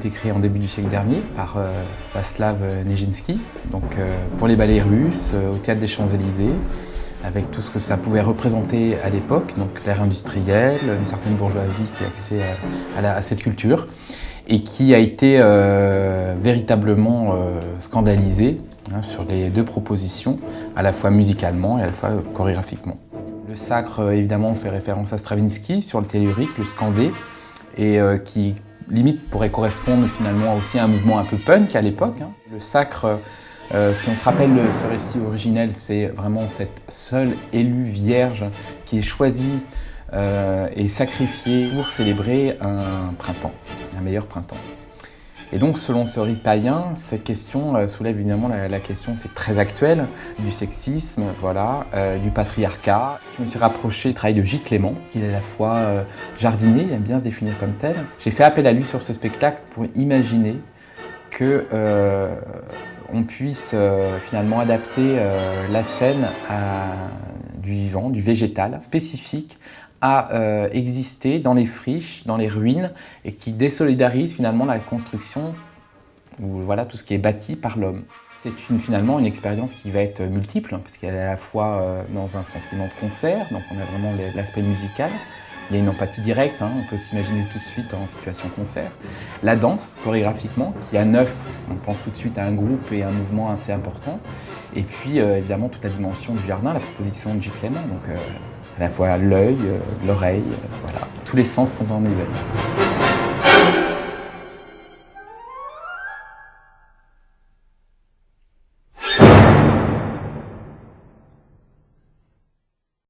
été créé en début du siècle dernier par Václav Nijinsky, donc pour les ballets russes, au Théâtre des Champs-Élysées, avec tout ce que ça pouvait représenter à l'époque, donc l'ère industrielle, une certaine bourgeoisie qui a accès à cette culture, et qui a été véritablement scandalisée sur les deux propositions, à la fois musicalement et à la fois chorégraphiquement. Le sacre, évidemment, fait référence à Stravinsky sur le tellurique, le scandé, et qui limite pourrait correspondre finalement aussi à un mouvement un peu punk à l'époque. Le sacre, si on se rappelle ce récit originel, c'est vraiment cette seule élue vierge qui est choisie et sacrifiée pour célébrer un printemps, un meilleur printemps. Et donc, selon ce rite païen, cette question soulève évidemment la question, c'est très actuel, du sexisme, voilà, du patriarcat. Je me suis rapproché du travail de J. Clément, qui est à la fois jardinier, il aime bien se définir comme tel. J'ai fait appel à lui sur ce spectacle pour imaginer que on puisse finalement adapter la scène du vivant, du végétal, spécifique à exister dans les friches, dans les ruines, et qui désolidarise finalement la construction, ou voilà, tout ce qui est bâti par l'homme. C'est finalement une expérience qui va être multiple, parce qu'elle est à la fois dans un sentiment de concert, donc on a vraiment l'aspect musical, il y a une empathie directe, on peut s'imaginer tout de suite en situation concert. La danse, chorégraphiquement, qui à neuf, on pense tout de suite à un groupe et un mouvement assez important. Et puis évidemment toute la dimension du jardin, la proposition de J. Clément, donc à la fois l'œil, l'oreille, voilà. Tous les sens sont en éveil.